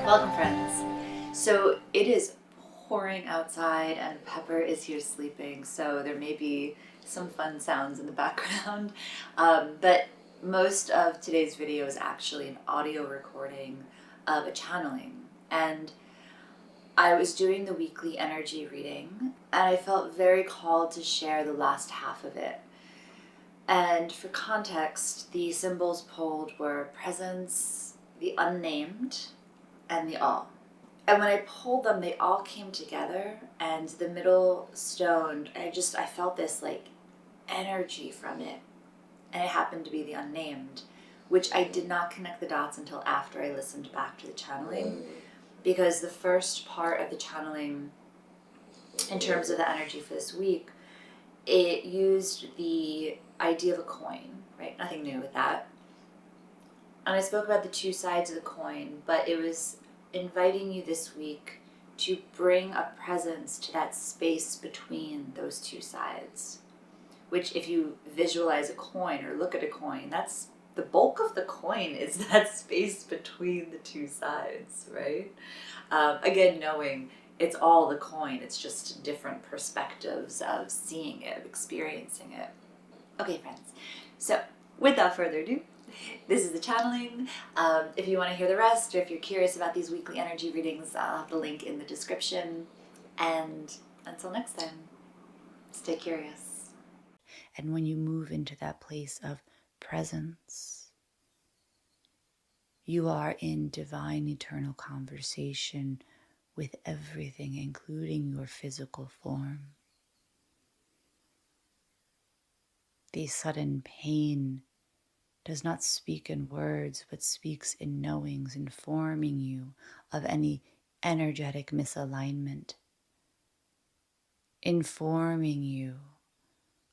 Welcome, friends. So it is pouring outside, and Pepper is here sleeping, so there may be some fun sounds in the background. But most of today's video is actually an audio recording of a channeling. And I was doing the weekly energy reading, and I felt very called to share the last half of it. And for context, the symbols pulled were presence, the unnamed, and the all. And when I pulled them, they all came together, and the middle stone, I felt this like energy from it. And it happened to be the unnamed, which I did not connect the dots until after I listened back to the channeling. Because the first part of the channeling, in terms of the energy for this week, it used the idea of a coin, right? Nothing new with that. And I spoke about the two sides of the coin, but it was inviting you this week to bring a presence to that space between those two sides. Which, if you visualize a coin or look at a coin, that's the bulk of the coin is that space between the two sides, right? Again, knowing it's all the coin, it's just different perspectives of seeing it, of experiencing it. Okay, friends. So, without further ado, this is the channeling. If you want to hear the rest, or if you're curious about these weekly energy readings, I'll have the link in the description. And until next time, stay curious. And when you move into that place of presence, you are in divine eternal conversation with everything, including your physical form. The sudden pain does not speak in words, but speaks in knowings, informing you of any energetic misalignment, informing you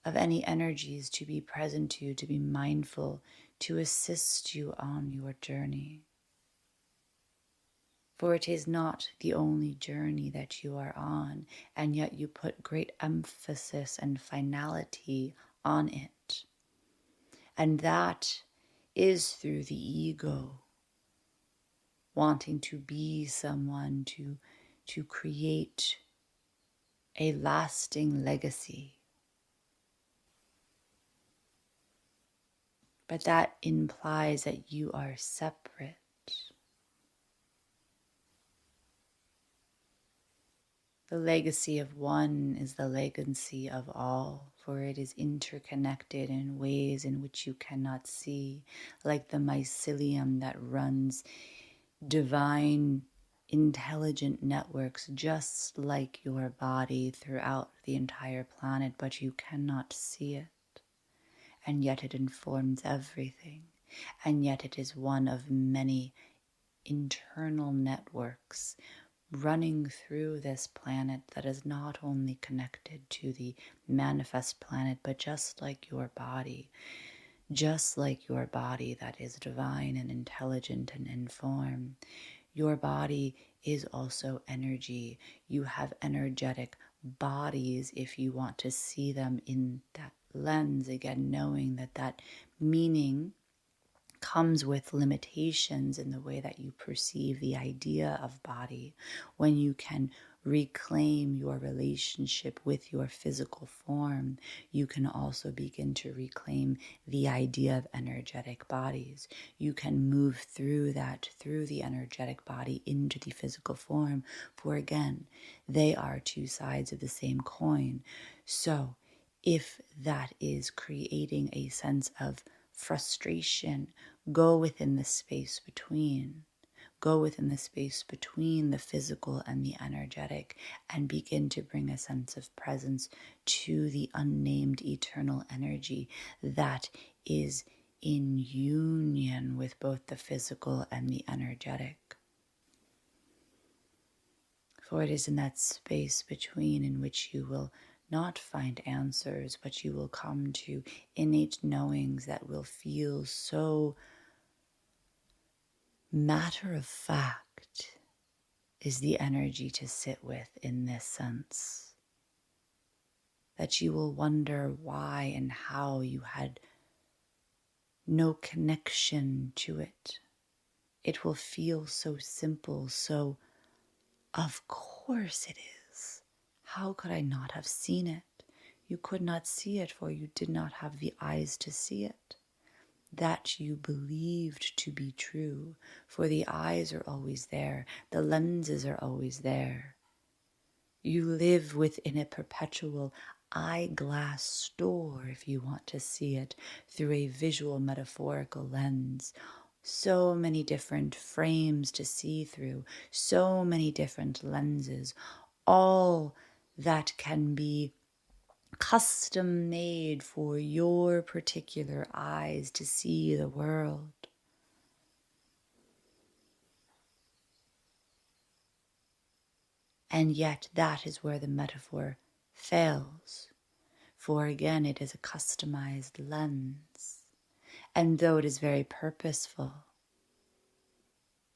of any energies to be present to be mindful, to assist you on your journey. For it is not the only journey that you are on, and yet you put great emphasis and finality on it. And that is through the ego, wanting to be someone, to create a lasting legacy. But that implies that you are separate. The legacy of one is the legacy of all, for it is interconnected in ways in which you cannot see, like the mycelium that runs divine, intelligent networks, just like your body throughout the entire planet, but you cannot see it. And yet it informs everything, and yet it is one of many internal networks running through this planet that is not only connected to the manifest planet, but just like your body that is divine and intelligent and informed, your body is also energy. You have energetic bodies if you want to see them in that lens, again, knowing that meaning comes with limitations in the way that you perceive the idea of body. When you can reclaim your relationship with your physical form, you can also begin to reclaim the idea of energetic bodies. You can move through the energetic body into the physical form, for again, they are two sides of the same coin. So if that is creating a sense of frustration, go within the space between. Go within the space between the physical and the energetic and begin to bring a sense of presence to the unnamed eternal energy that is in union with both the physical and the energetic. For it is in that space between in which you will not find answers, but you will come to innate knowings that will feel so matter of fact is the energy to sit with in this sense. That you will wonder why and how you had no connection to it. it will feel so simple, so of course it is. How could I not have seen it? You could not see it, for you did not have the eyes to see it. That you believed to be true, for the eyes are always there, the lenses are always there. You live within a perpetual eyeglass store, if you want to see it through a visual metaphorical lens. So many different frames to see through, so many different lenses, all that can be custom made for your particular eyes to see the world. And yet that is where the metaphor fails. For again, it is a customized lens. And though it is very purposeful,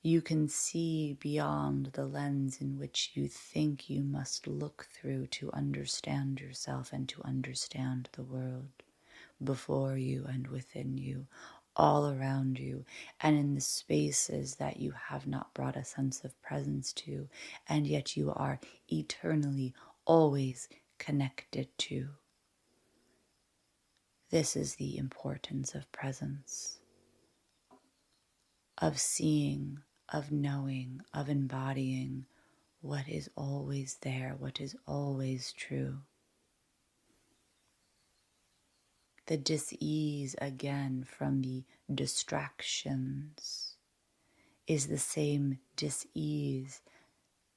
you can see beyond the lens in which you think you must look through to understand yourself and to understand the world before you and within you, all around you, and in the spaces that you have not brought a sense of presence to, and yet you are eternally, always connected to. This is the importance of presence, of seeing, of knowing, of embodying what is always there, what is always true. The dis-ease again from the distractions is the same dis-ease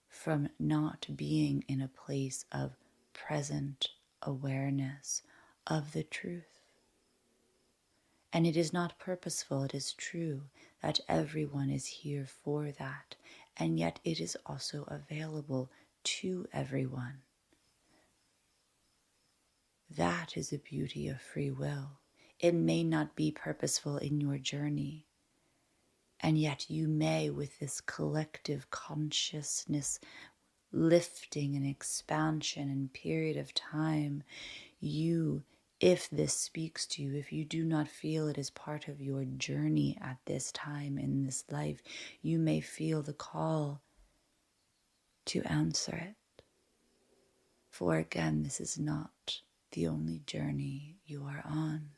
from not being in a place of present awareness of the truth. And it is not purposeful, it is true that everyone is here for that, and yet it is also available to everyone. That is the beauty of free will. It may not be purposeful in your journey, and yet you may, with this collective consciousness lifting and expansion and period of time, you, if this speaks to you, if you do not feel it is part of your journey at this time in this life, you may feel the call to answer it. For again, this is not the only journey you are on.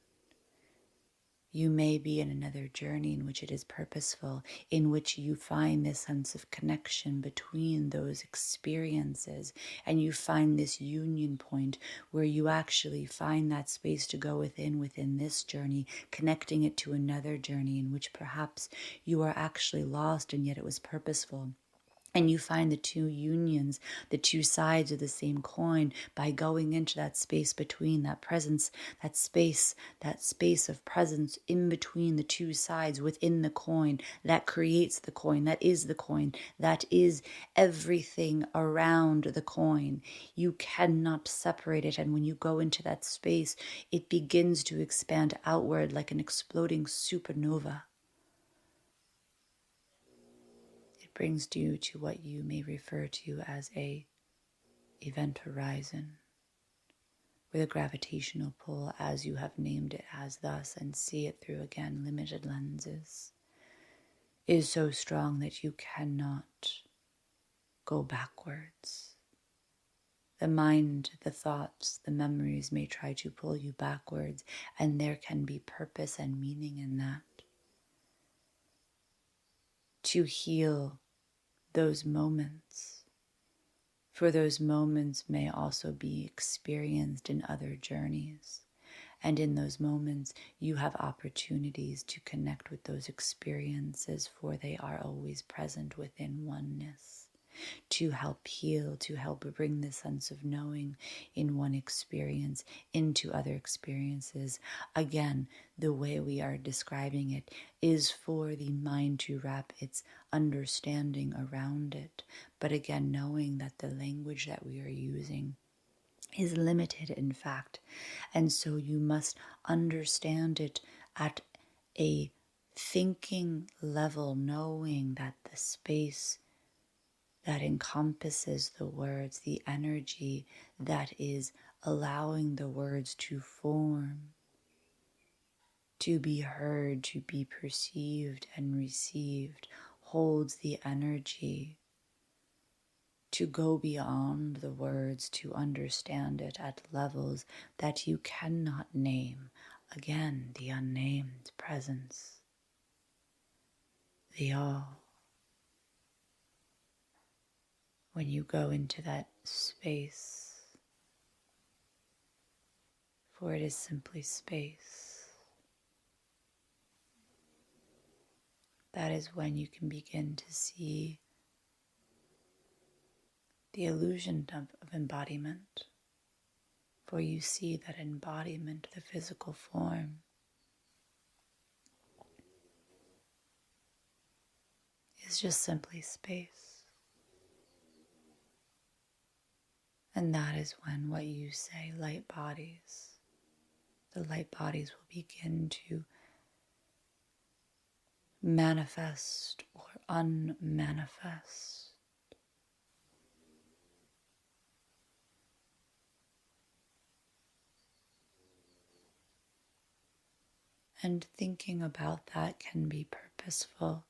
You may be in another journey in which it is purposeful, in which you find this sense of connection between those experiences, and you find this union point where you actually find that space to go within this journey, connecting it to another journey in which perhaps you are actually lost and yet it was purposeful. And you find the two unions, the two sides of the same coin by going into that space between, that presence, that space of presence in between the two sides within the coin that creates the coin, that is the coin, that is everything around the coin. You cannot separate it. And when you go into that space, it begins to expand outward like an exploding supernova. Brings you to what you may refer to as a event horizon, where the gravitational pull, as you have named it as thus, and see it through again limited lenses, is so strong that you cannot go backwards. The mind, the thoughts, the memories may try to pull you backwards, and there can be purpose and meaning in that. To heal those moments, for those moments may also be experienced in other journeys. And in those moments, you have opportunities to connect with those experiences, for they are always present within oneness, to help heal, to help bring the sense of knowing in one experience into other experiences. Again, the way we are describing it is for the mind to wrap its understanding around it. But again, knowing that the language that we are using is limited, in fact. And so you must understand it at a thinking level, knowing that the space that encompasses the words, the energy that is allowing the words to form, to be heard, to be perceived and received, holds the energy to go beyond the words, to understand it at levels that you cannot name. Again, the unnamed presence, the all. When you go into that space, for it is simply space, that is when you can begin to see the illusion of embodiment. For you see that embodiment, the physical form, is just simply space. And that is when what you say, light bodies, the light bodies will begin to manifest or unmanifest. And thinking about that can be purposeful,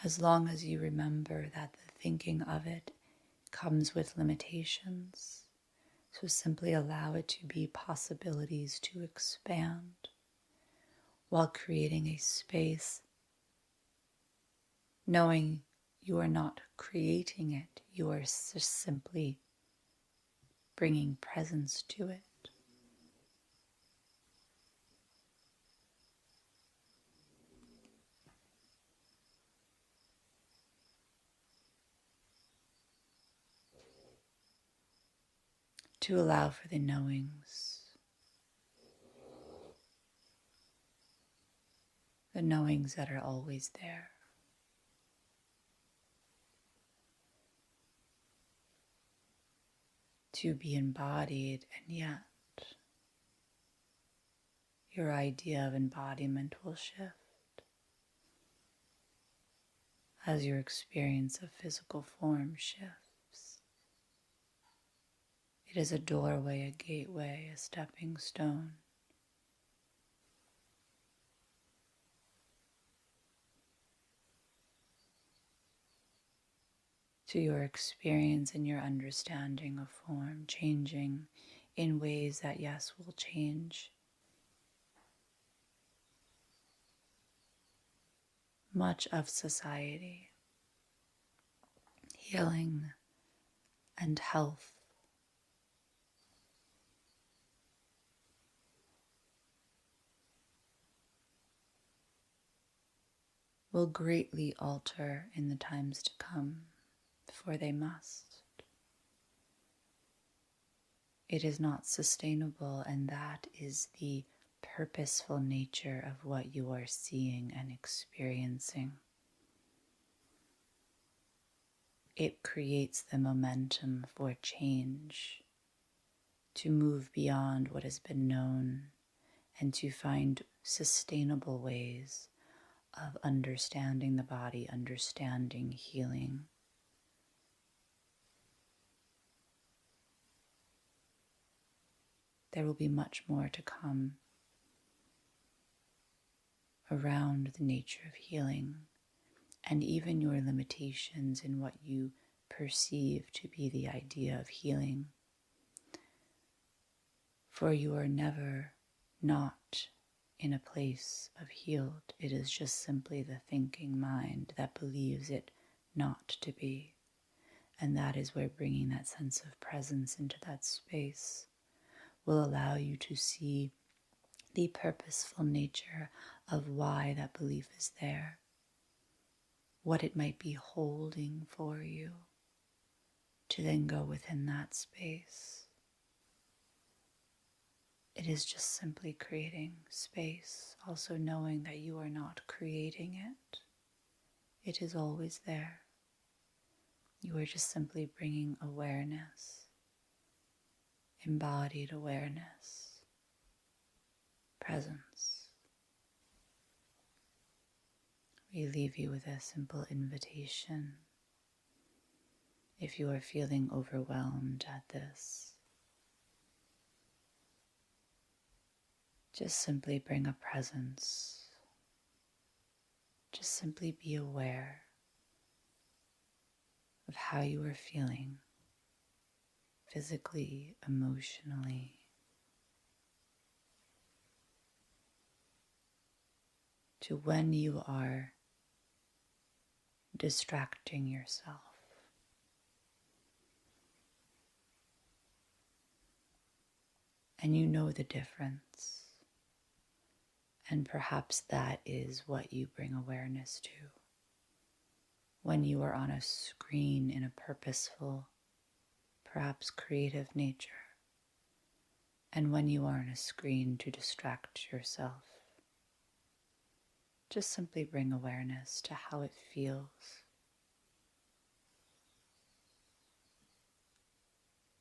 as long as you remember that the thinking of it comes with limitations. So simply allow it to be possibilities to expand while creating a space, knowing you are not creating it, you are just simply bringing presence to it. To allow for the knowings that are always there. To be embodied, and yet your idea of embodiment will shift as your experience of physical form shifts. It is a doorway, a gateway, a stepping stone to your experience and your understanding of form, changing in ways that, yes, will change much of society. Healing and health will greatly alter in the times to come, for they must. It is not sustainable, and that is the purposeful nature of what you are seeing and experiencing. It creates the momentum for change, to move beyond what has been known and to find sustainable ways of understanding the body, understanding healing. There will be much more to come around the nature of healing and even your limitations in what you perceive to be the idea of healing. For you are never not in a place of healed. It is just simply the thinking mind that believes it not to be. And that is where bringing that sense of presence into that space will allow you to see the purposeful nature of why that belief is there, what it might be holding for you, to then go within that space. It is just simply creating space, also knowing that you are not creating it. It is always there. You are just simply bringing awareness, embodied awareness, presence. We leave you with a simple invitation. If you are feeling overwhelmed at this, Just simply bring a presence. Just simply be aware of how you are feeling physically, emotionally. To when you are distracting yourself. And you know the difference. And perhaps that is what you bring awareness to. When you are on a screen in a purposeful, perhaps creative nature. And when you are on a screen to distract yourself. Just simply bring awareness to how it feels.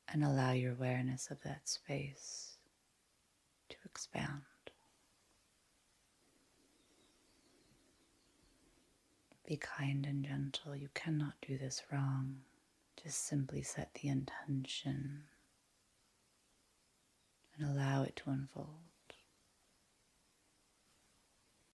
And allow your awareness of that space to expand. Be kind and gentle. You cannot do this wrong. Just simply set the intention and allow it to unfold.